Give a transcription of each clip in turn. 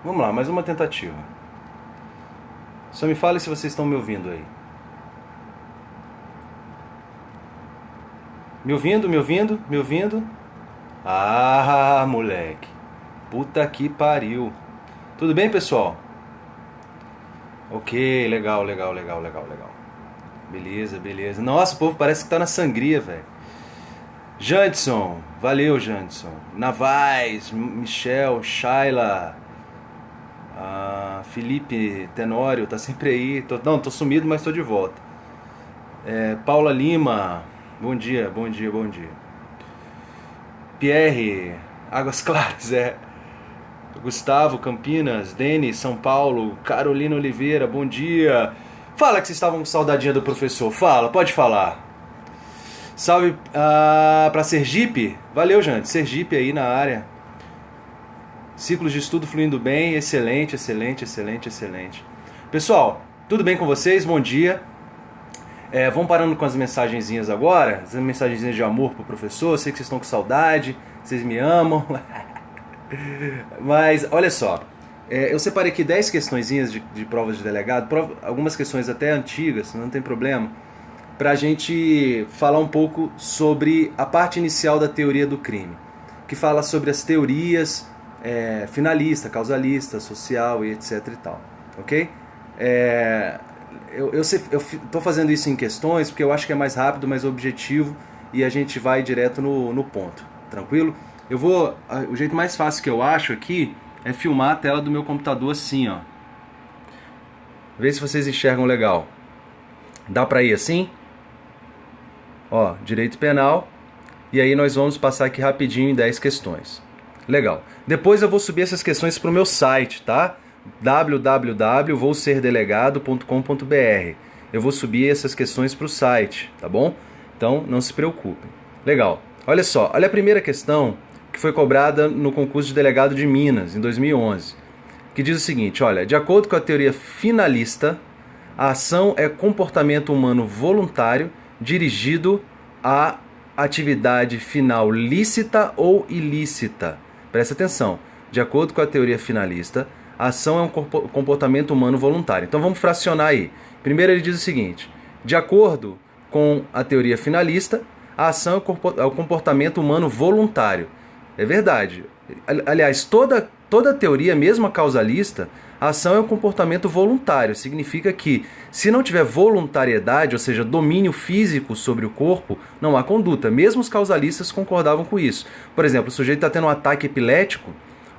Vamos lá, mais uma tentativa. Só me fale se vocês estão me ouvindo aí. Me ouvindo, me ouvindo, me ouvindo? Ah, moleque. Puta que pariu. Tudo bem, pessoal? Ok, legal, legal, legal, legal, legal. Beleza, beleza. Nossa, o povo parece que tá na sangria, velho. Jandson, valeu, Jandson. Navaz, Michel, Shaila, Felipe Tenório, tá sempre aí. Não, tô sumido, mas tô de volta. Paula Lima, bom dia, bom dia, bom dia. Pierre, Águas Claras, Gustavo, Campinas, Denis, São Paulo, Carolina Oliveira, bom dia. Fala que vocês estavam com saudadinha do professor, fala, pode falar. Salve pra Sergipe, valeu, gente, Sergipe aí na área. Ciclos de estudo fluindo bem, excelente, excelente, excelente, excelente. Pessoal, tudo bem com vocês? Bom dia. Vamos parando com as mensagenzinhas agora, as mensagenzinhas de amor pro professor. Eu sei que vocês estão com saudade, vocês me amam. Mas, olha só, eu separei aqui 10 questõezinhas de provas de delegado, algumas questões até antigas, não tem problema, pra gente falar um pouco sobre a parte inicial da teoria do crime, que fala sobre as teorias finalista, causalista, social e etc e tal, ok? Eu estou fazendo isso em questões porque eu acho que é mais rápido, mais objetivo e a gente vai direto no ponto, tranquilo? O jeito mais fácil que eu acho aqui é filmar a tela do meu computador assim, ó. Vê se vocês enxergam legal. Dá pra ir assim? Ó, direito penal. E aí nós vamos passar aqui rapidinho em 10 questões. Legal. Depois eu vou subir essas questões pro meu site, tá? www.vouserdelegado.com.br. Eu vou subir essas questões pro site, tá bom? Então não se preocupem. Legal. Olha só, olha a primeira questão que foi cobrada no concurso de delegado de Minas, em 2011, que diz o seguinte, olha, de acordo com a teoria finalista, a ação é comportamento humano voluntário dirigido à atividade final lícita ou ilícita. Presta atenção, de acordo com a teoria finalista, a ação é um comportamento humano voluntário. Então vamos fracionar aí. Primeiro ele diz o seguinte, de acordo com a teoria finalista, a ação é o comportamento humano voluntário. É verdade. Aliás, toda teoria, mesmo a causalista, a ação é um comportamento voluntário. Significa que, se não tiver voluntariedade, ou seja, domínio físico sobre o corpo, não há conduta. Mesmo os causalistas concordavam com isso. Por exemplo, o sujeito está tendo um ataque epilético,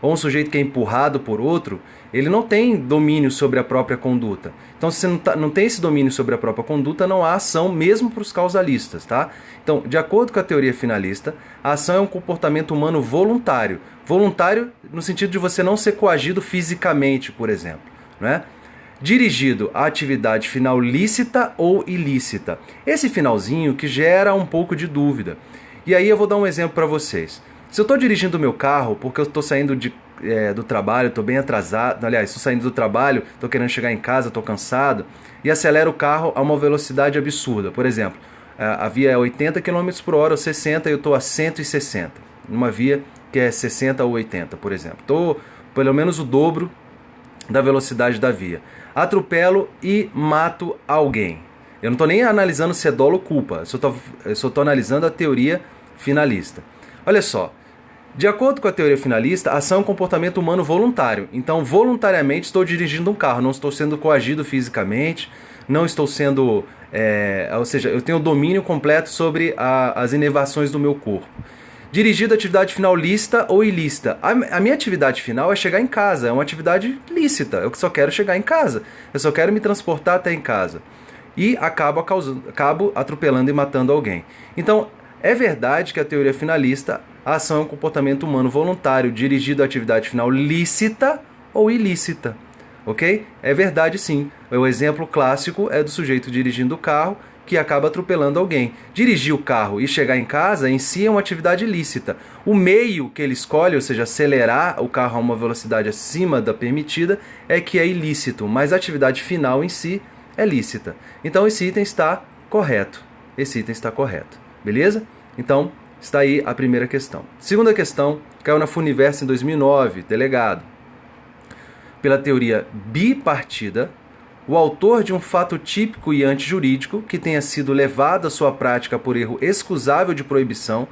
ou um sujeito que é empurrado por outro, ele não tem domínio sobre a própria conduta. Então, se você não tem esse domínio sobre a própria conduta, não há ação mesmo para os causalistas, tá? Então, de acordo com a teoria finalista, a ação é um comportamento humano voluntário. Voluntário no sentido de você não ser coagido fisicamente, por exemplo, né? Dirigido à atividade final lícita ou ilícita. Esse finalzinho que gera um pouco de dúvida. E aí eu vou dar um exemplo para vocês. Se eu estou dirigindo o meu carro porque eu estou saindo do trabalho, estou bem atrasado, aliás, estou saindo do trabalho, estou querendo chegar em casa, estou cansado, e acelero o carro a uma velocidade absurda. Por exemplo, a via é 80 km por hora ou 60 e eu estou a 160, numa via que é 60 ou 80, por exemplo. Estou pelo menos o dobro da velocidade da via. Atropelo e mato alguém. Eu não estou nem analisando se é dolo ou culpa, eu só estou analisando a teoria finalista. Olha só, de acordo com a teoria finalista, a ação é um comportamento humano voluntário. Então, voluntariamente estou dirigindo um carro, não estou sendo coagido fisicamente, não estou sendo... ou seja, eu tenho domínio completo sobre as inervações do meu corpo. Dirigido a atividade final lícita ou ilícita. A minha atividade final é chegar em casa, é uma atividade lícita, eu só quero chegar em casa, eu só quero me transportar até em casa. E acabo atropelando e matando alguém. Então, é verdade que a teoria finalista, a ação é um comportamento humano voluntário dirigido à atividade final lícita ou ilícita, ok? É verdade sim. O exemplo clássico é do sujeito dirigindo o carro que acaba atropelando alguém. Dirigir o carro e chegar em casa em si é uma atividade lícita. O meio que ele escolhe, ou seja, acelerar o carro a uma velocidade acima da permitida, é que é ilícito, mas a atividade final em si é lícita. Então esse item está correto. Esse item está correto. Beleza? Então, está aí a primeira questão. Segunda questão, caiu na Funiverso em 2009, delegado. pela teoria bipartida, o autor de um fato típico e antijurídico que tenha sido levado à sua prática por erro excusável de proibição,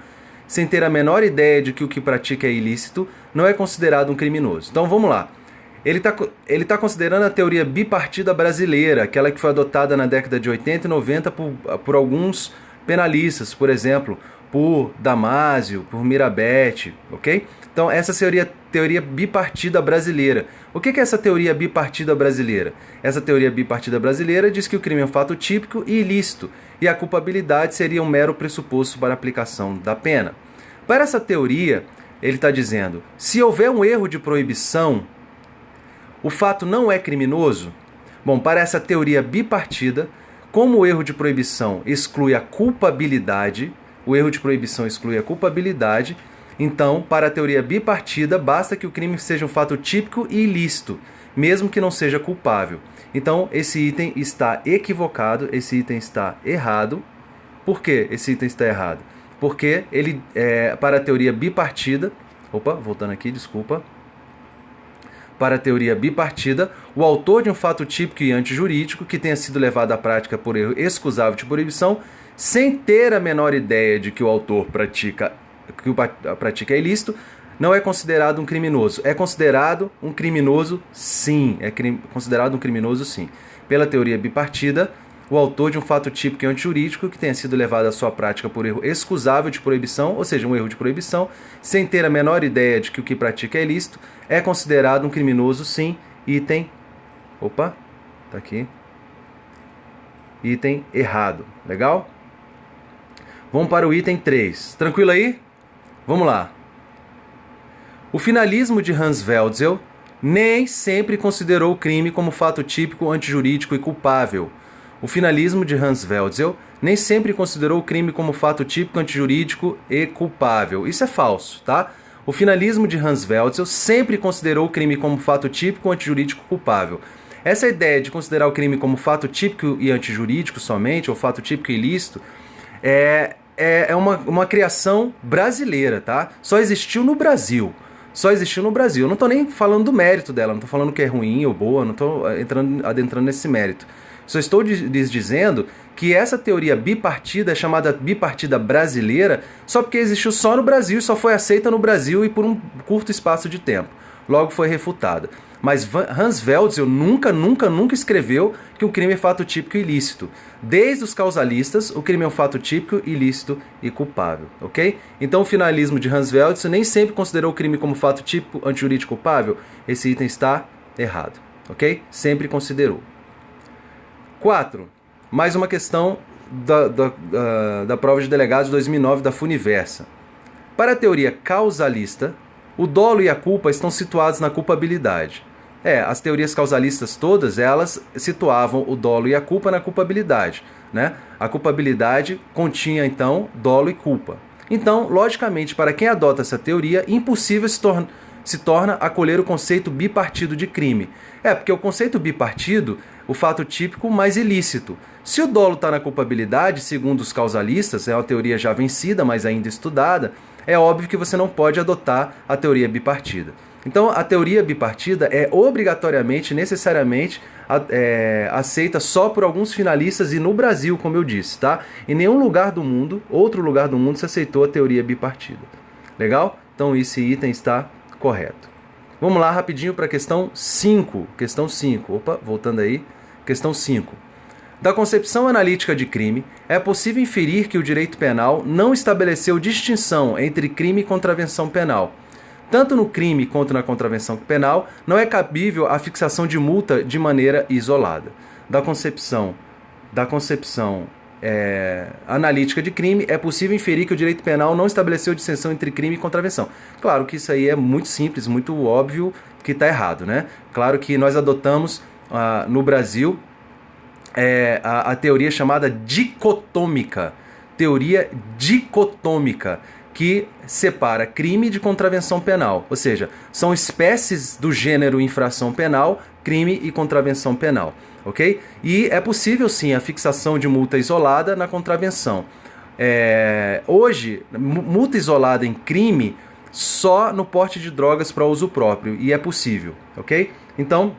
sem ter a menor ideia de que o que pratica é ilícito, não é considerado um criminoso. Então vamos lá. Ele tá considerando a teoria bipartida brasileira, aquela que foi adotada na década de 80 e 90 por alguns penalistas, por exemplo, por Damásio, por Mirabete, ok? Então essa seria a teoria bipartida brasileira. O que é essa teoria bipartida brasileira? Essa teoria bipartida brasileira diz que o crime é um fato típico e ilícito, e a culpabilidade seria um mero pressuposto para a aplicação da pena. Para essa teoria, ele está dizendo, se houver um erro de proibição, o fato não é criminoso? Bom, para essa teoria bipartida, como o erro de proibição exclui a culpabilidade, então, para a teoria bipartida, basta que o crime seja um fato típico e ilícito, mesmo que não seja culpável. Então, esse item está equivocado, esse item está errado. Por que esse item está errado? Porque ele, para a teoria bipartida... voltando aqui, desculpa. Para a teoria bipartida, o autor de um fato típico e antijurídico que tenha sido levado à prática por erro excusável de proibição, sem ter a menor ideia de que o autor pratica é ilícito, não é considerado um criminoso. É considerado um criminoso, sim. Considerado um criminoso, sim. Pela teoria bipartida, o autor de um fato típico e antijurídico que tenha sido levado à sua prática por erro excusável de proibição, ou seja, um erro de proibição, sem ter a menor ideia de que o que pratica é ilícito, é considerado um criminoso, sim. Item... tá aqui. Item errado. Legal? Vamos para o item 3. Tranquilo aí? Vamos lá. O finalismo de Hans Welzel nem sempre considerou o crime como fato típico, antijurídico e culpável. O finalismo de Hans Welzel nem sempre considerou o crime como fato típico, antijurídico e culpável. Isso é falso, tá? O finalismo de Hans Welzel sempre considerou o crime como fato típico, antijurídico e culpável. Essa ideia de considerar o crime como fato típico e antijurídico somente, ou fato típico e ilícito, é uma criação brasileira, tá? Só existiu no Brasil. Eu não estou nem falando do mérito dela, não estou falando que é ruim ou boa, não estou adentrando nesse mérito. Só estou lhes dizendo que essa teoria bipartida é chamada bipartida brasileira só porque existiu só no Brasil e só foi aceita no Brasil e por um curto espaço de tempo. Logo foi refutada. Mas Hans Welzel nunca escreveu que o crime é fato típico e ilícito. Desde os causalistas, o crime é um fato típico, ilícito e culpável, ok? Então o finalismo de Hans Welzel nem sempre considerou o crime como fato típico, antijurídico e culpável. Esse item está errado, ok? Sempre considerou. 4. Mais uma questão da prova de delegados de 2009 da Funiversa. Para a teoria causalista, o dolo e a culpa estão situados na culpabilidade. As teorias causalistas todas, elas situavam o dolo e a culpa na culpabilidade, né? A culpabilidade continha, então, dolo e culpa. Então, logicamente, para quem adota essa teoria, impossível se torna acolher o conceito bipartido de crime. Porque o conceito bipartido, o fato típico mais ilícito. Se o dolo está na culpabilidade, segundo os causalistas, é uma teoria já vencida, mas ainda estudada, é óbvio que você não pode adotar a teoria bipartida. Então, a teoria bipartida é obrigatoriamente, necessariamente, aceita só por alguns finalistas e no Brasil, como eu disse, tá? Em nenhum lugar do mundo, outro lugar do mundo, se aceitou a teoria bipartida. Legal? Então, esse item está correto. Vamos lá rapidinho para a questão 5. Questão 5. Voltando aí. Questão 5. Da concepção analítica de crime, é possível inferir que o direito penal não estabeleceu distinção entre crime e contravenção penal. Tanto no crime quanto na contravenção penal, não é cabível a fixação de multa de maneira isolada. Da concepção analítica de crime, é possível inferir que o direito penal não estabeleceu distinção entre crime e contravenção. Claro que isso aí é muito simples, muito óbvio que está errado, né? Claro que nós adotamos no Brasil a teoria chamada dicotômica. Teoria dicotômica, que separa crime de contravenção penal. Ou seja, são espécies do gênero infração penal, crime e contravenção penal. Ok? E é possível sim a fixação de multa isolada na contravenção. Hoje, multa isolada em crime só no porte de drogas para uso próprio, e é possível, ok? Então,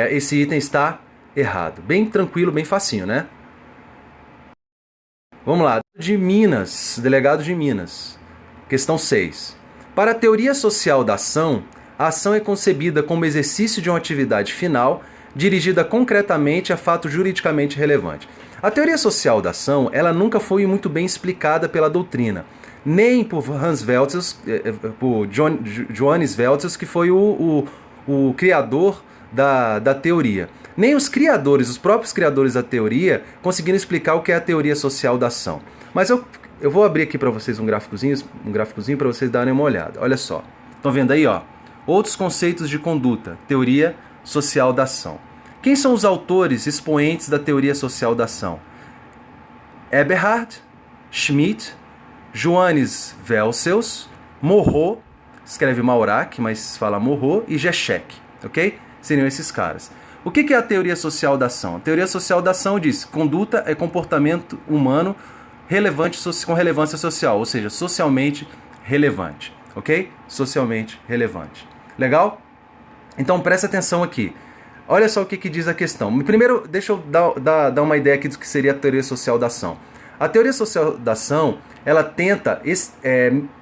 esse item está errado. Bem tranquilo, bem facinho, né? Vamos lá. De Minas, delegado de Minas. Questão 6. Para a teoria social da ação, a ação é concebida como exercício de uma atividade final dirigida concretamente a fato juridicamente relevante. A teoria social da ação, ela nunca foi muito bem explicada pela doutrina, nem por Hans Welters, por Johannes Welters, que foi o criador da teoria. Nem os criadores, os próprios criadores da teoria, conseguiram explicar o que é a teoria social da ação. Mas eu vou abrir aqui para vocês um gráficozinho para vocês darem uma olhada. Olha só. Estão vendo aí, ó? Outros conceitos de conduta, teoria social da ação. Quem são os autores expoentes da teoria social da ação? Eberhard, Schmidt, Johannes Welters, Morot, escreve Maurac, mas fala Morot, e Zizek, ok? Seriam esses caras. O que é a teoria social da ação? A teoria social da ação diz: conduta é comportamento humano relevante com relevância social, ou seja, socialmente relevante, ok? Socialmente relevante. Legal? Então presta atenção aqui. Olha só o que diz a questão. Primeiro, deixa eu dar uma ideia aqui do que seria a teoria social da ação. A teoria social da ação, ela tenta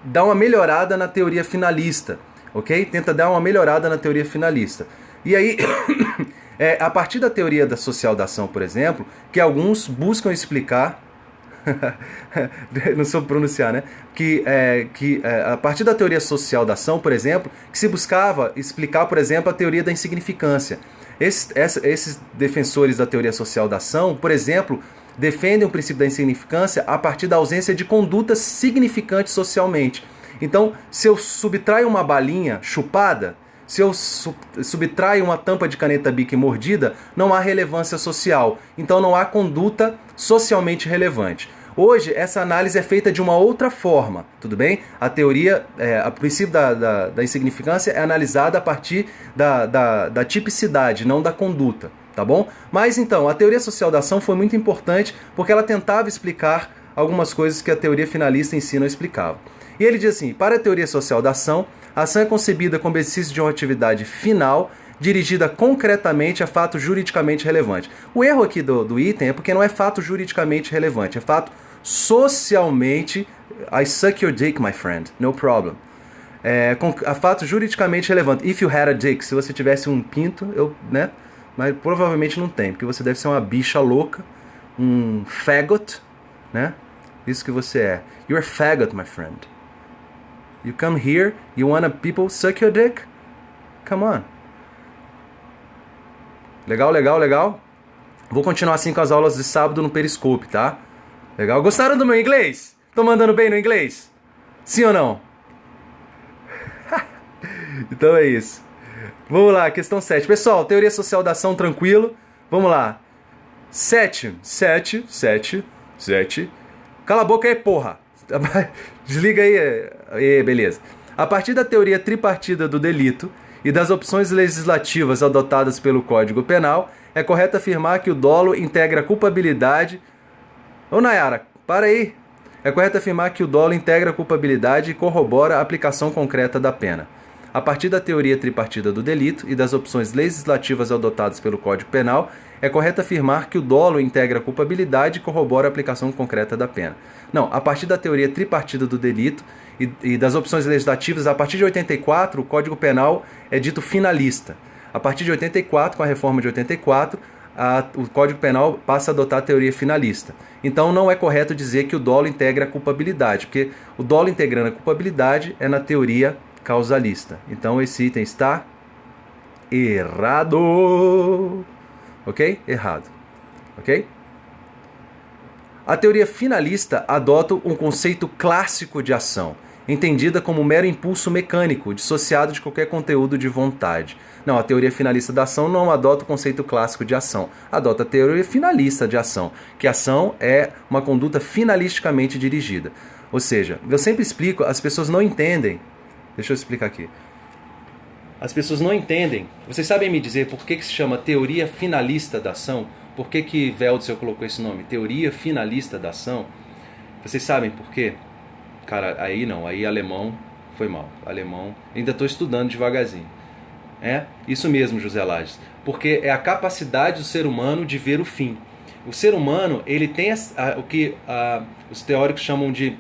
dar uma melhorada na teoria finalista, ok? Tenta dar uma melhorada na teoria finalista. E aí, a partir da teoria social da ação, por exemplo, que alguns buscam explicar, não soube pronunciar, né? A partir da teoria social da ação, por exemplo, que se buscava explicar, por exemplo, a teoria da insignificância. Esses defensores da teoria social da ação, por exemplo, defendem o princípio da insignificância a partir da ausência de condutas significantes socialmente. Então, se eu subtraio uma balinha chupada, se eu subtraio uma tampa de caneta Bic mordida, não há relevância social. Então não há conduta socialmente relevante. Hoje, essa análise é feita de uma outra forma, tudo bem? A teoria, a princípio da insignificância é analisada a partir da tipicidade, não da conduta, tá bom? Mas então, a teoria social da ação foi muito importante porque ela tentava explicar algumas coisas que a teoria finalista em si não explicava. E ele diz assim: para a teoria social da ação, a ação é concebida como exercício de uma atividade final dirigida concretamente a fato juridicamente relevante. O erro aqui do item é porque não é fato juridicamente relevante, é fato socialmente... I suck your dick, my friend. No problem. A fato juridicamente relevante. If you had a dick, se você tivesse um pinto, né? Mas provavelmente não tem, porque você deve ser uma bicha louca, um faggot, né? Isso que você é. You're a faggot, my friend. You come here, you wanna people suck your dick? Come on. Legal, legal, legal. Vou continuar assim com as aulas de sábado no Periscope, tá? Legal. Gostaram do meu inglês? Tô mandando bem no inglês? Sim ou não? Então é isso. Vamos lá, questão 7. Pessoal, teoria social da ação, tranquilo. Vamos lá. 7. Cala a boca aí, porra. Desliga aí. Beleza. A partir da teoria tripartida do delito e das opções legislativas adotadas pelo Código Penal, é correto afirmar que o dolo integra a culpabilidade... Ô Nayara, para aí. É correto afirmar que o dolo integra a culpabilidade e corrobora a aplicação concreta da pena. A partir da teoria tripartida do delito e das opções legislativas adotadas pelo Código Penal, é correto afirmar que o dolo integra a culpabilidade e corrobora a aplicação concreta da pena. Não, a partir da teoria tripartida do delito e das opções legislativas, a partir de 84, o Código Penal é dito finalista. A partir de 84, com a reforma de 84, o Código Penal passa a adotar a teoria finalista. Então não é correto dizer que o dolo integra a culpabilidade, porque o dolo integrando a culpabilidade é na teoria causalista. Então esse item está errado. Ok? Errado. Ok? A teoria finalista adota um conceito clássico de ação, entendida como um mero impulso mecânico, dissociado de qualquer conteúdo de vontade. Não, a teoria finalista da ação não adota o conceito clássico de ação, adota a teoria finalista de ação, que a ação é uma conduta finalisticamente dirigida. Ou seja, eu sempre explico, as pessoas não entendem. Deixa eu explicar aqui. As pessoas não entendem. Vocês sabem me dizer por que se chama teoria finalista da ação? Por que Weltzer colocou esse nome? Teoria finalista da ação? Vocês sabem por quê? Cara, aí não. Aí alemão foi mal. Alemão... Ainda estou estudando devagarzinho. É, isso mesmo, José Lages. Porque é a capacidade do ser humano de ver o fim. O ser humano, ele tem o que os teóricos chamam de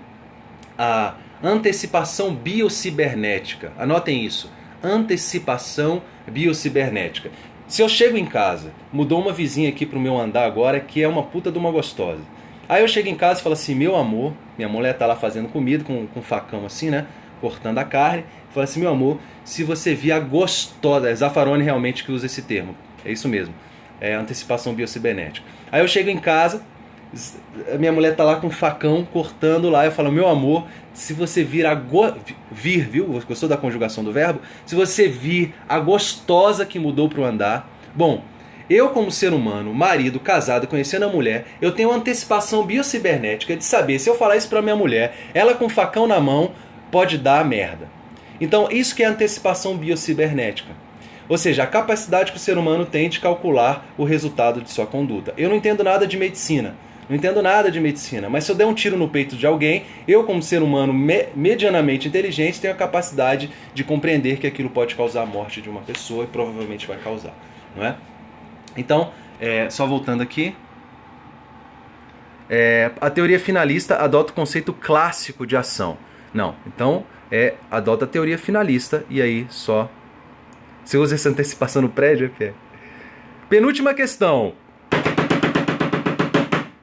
a antecipação biocibernética. Anotem isso. Antecipação biocibernética. Se eu chego em casa, mudou uma vizinha aqui pro meu andar agora, que é uma puta de uma gostosa. Aí eu chego em casa e falo assim, meu amor, minha mulher tá lá fazendo comida com um facão assim, né? Cortando a carne. Fala assim, meu amor, se você vir a gostosa, é Zaffaroni realmente que usa esse termo, é isso mesmo, é antecipação biocibernética. Aí eu chego em casa, a minha mulher tá lá com um facão cortando lá, eu falo, meu amor, se você vir vir, viu? Gostou da conjugação do verbo? Se você vir a gostosa que mudou pro andar, bom, eu como ser humano, marido, casado, conhecendo a mulher, eu tenho uma antecipação biocibernética de saber, se eu falar isso pra minha mulher, ela com o facão na mão, pode dar merda. Então, isso que é antecipação biocibernética. Ou seja, a capacidade que o ser humano tem de calcular o resultado de sua conduta. Eu não entendo nada de medicina. Não entendo nada de medicina. Mas se eu der um tiro no peito de alguém, eu, como ser humano medianamente inteligente, tenho a capacidade de compreender que aquilo pode causar a morte de uma pessoa e provavelmente vai causar. Não é? Então, só voltando aqui. A teoria finalista adota o conceito clássico de ação. Não, então adota a teoria finalista e aí só... Você usa essa antecipação no prédio? Penúltima questão.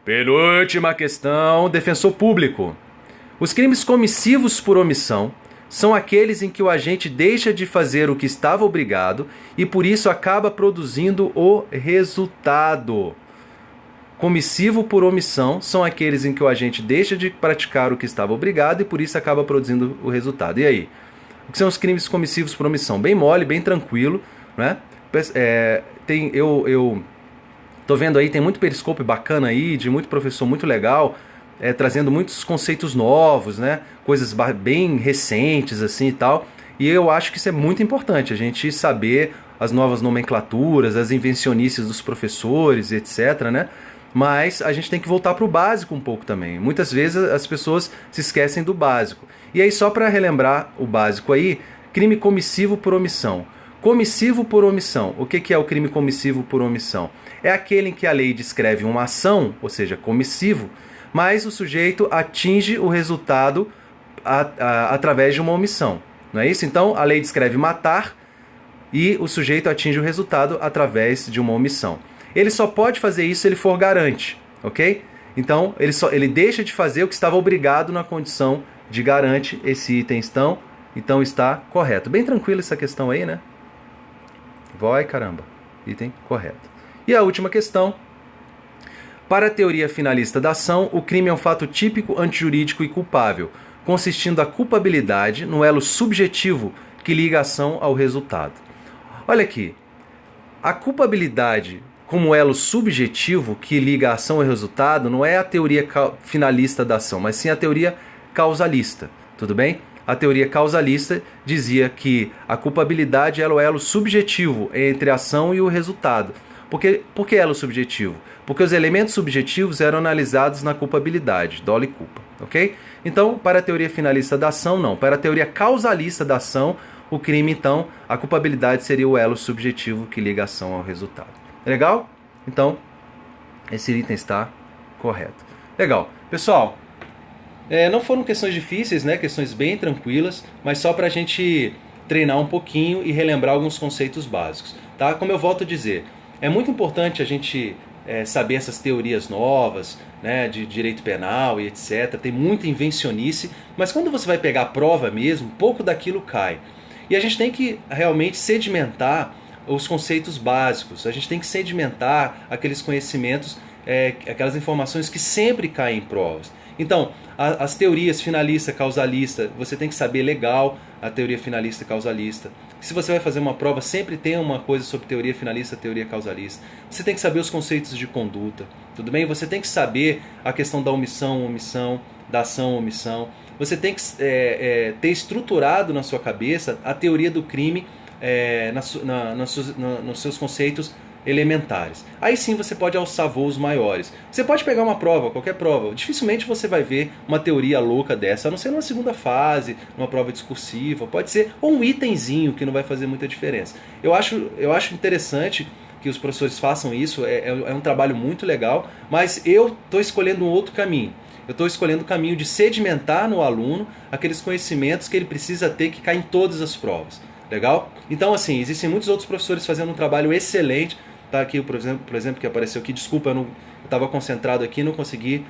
Penúltima questão, defensor público. Os crimes comissivos por omissão são aqueles em que o agente deixa de fazer o que estava obrigado e por isso acaba produzindo o resultado. Comissivo por omissão são aqueles em que o agente deixa de praticar o que estava obrigado e por isso acaba produzindo o resultado. E aí? O que são os crimes comissivos por omissão? Bem mole, bem tranquilo, né? Eu tô vendo aí, tem muito periscope bacana aí, de muito professor muito legal, trazendo muitos conceitos novos, né? Coisas bem recentes assim e tal. E eu acho que isso é muito importante, a gente saber as novas nomenclaturas, as invencionices dos professores, etc, né? Mas a gente tem que voltar para o básico um pouco também. Muitas vezes as pessoas se esquecem do básico. E aí, só para relembrar o básico aí, crime comissivo por omissão. Comissivo por omissão. O que é o crime comissivo por omissão? É aquele em que a lei descreve uma ação, ou seja, comissivo, mas o sujeito atinge o resultado através de uma omissão. Não é isso? Então, a lei descreve matar e o sujeito atinge o resultado através de uma omissão. Ele só pode fazer isso se ele for garante, ok? Então, ele deixa de fazer o que estava obrigado na condição de garante. Esse item então está correto. Bem tranquilo essa questão aí, né? Vai, caramba. Item correto. E a última questão. Para a teoria finalista da ação, o crime é um fato típico, antijurídico e culpável, consistindo a culpabilidade no elo subjetivo que liga a ação ao resultado. Olha aqui. A culpabilidade como elo subjetivo que liga a ação ao resultado não é a teoria finalista da ação, mas sim a teoria causalista, tudo bem? A teoria causalista dizia que a culpabilidade é o elo subjetivo entre a ação e o resultado. Por que elo subjetivo? Porque os elementos subjetivos eram analisados na culpabilidade, dolo e culpa, ok? Então, para a teoria finalista da ação, não. Para a teoria causalista da ação, o crime, então, a culpabilidade seria o elo subjetivo que liga a ação ao resultado. Legal? Então, esse item está correto. Legal. Pessoal, não foram questões difíceis, né? Questões bem tranquilas, mas só para a gente treinar um pouquinho e relembrar alguns conceitos básicos. Tá? Como eu volto a dizer, é muito importante a gente saber essas teorias novas, né, de direito penal e etc. Tem muita invencionice, mas quando você vai pegar a prova mesmo, pouco daquilo cai. E a gente tem que realmente sedimentar os conceitos básicos, a gente tem que sedimentar aqueles conhecimentos, aquelas informações que sempre caem em provas. Então, as teorias finalista, causalista, você tem que saber legal a teoria finalista e causalista. Se você vai fazer uma prova, sempre tem uma coisa sobre teoria finalista, teoria causalista. Você tem que saber os conceitos de conduta, tudo bem? Você tem que saber a questão da omissão, da ação, omissão. Você tem que ter estruturado na sua cabeça a teoria do crime nos seus conceitos elementares. Aí sim você pode alçar voos maiores. Você pode pegar uma prova, qualquer prova. Dificilmente você vai ver uma teoria louca dessa, a não ser numa segunda fase, numa prova discursiva, pode ser ou um itemzinho que não vai fazer muita diferença. Eu acho interessante que os professores façam isso, é um trabalho muito legal, mas eu estou escolhendo um outro caminho. Eu estou escolhendo o caminho de sedimentar no aluno aqueles conhecimentos que ele precisa ter que cair em todas as provas. Legal? Então, assim, existem muitos outros professores fazendo um trabalho excelente. Tá aqui, por exemplo, que apareceu aqui. Desculpa, eu estava concentrado aqui e não consegui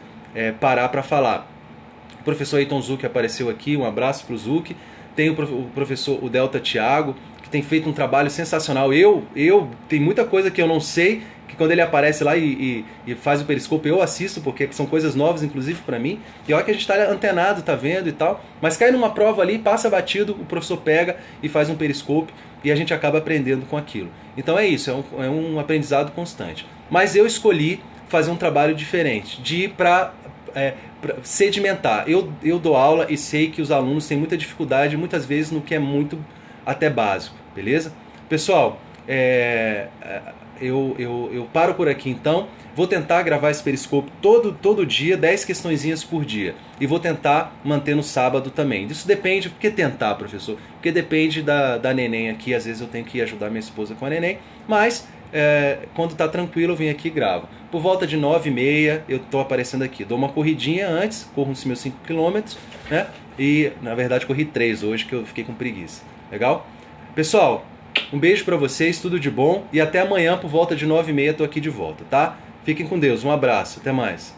parar para falar. O professor Eiton Zuc apareceu aqui, um abraço para o Zuc. Tem o professor, o Delta Thiago, que tem feito um trabalho sensacional. Tem muita coisa que eu não sei, que quando ele aparece lá e faz o periscópio eu assisto, porque são coisas novas inclusive para mim, e olha que a gente está antenado, tá vendo e tal, mas cai numa prova ali, passa batido, o professor pega e faz um periscópio e a gente acaba aprendendo com aquilo. Então é isso, é um aprendizado constante. Mas eu escolhi fazer um trabalho diferente, de ir para sedimentar. Eu dou aula e sei que os alunos têm muita dificuldade, muitas vezes, no que é muito até básico, beleza? Pessoal, eu paro por aqui então. Vou tentar gravar esse periscópio todo dia, 10 questõezinhas por dia. E vou tentar manter no sábado também. Isso depende, por que tentar, professor? Porque depende da neném aqui, às vezes eu tenho que ajudar minha esposa com a neném, mas quando tá tranquilo eu venho aqui e gravo. Por volta de 9h30 eu tô aparecendo aqui. Dou uma corridinha antes, corro os meus 5 km, né? E na verdade corri 3 hoje, que eu fiquei com preguiça. Legal? Pessoal, um beijo pra vocês, tudo de bom, e até amanhã por volta de 9h30 tô aqui de volta, tá? Fiquem com Deus, um abraço, até mais.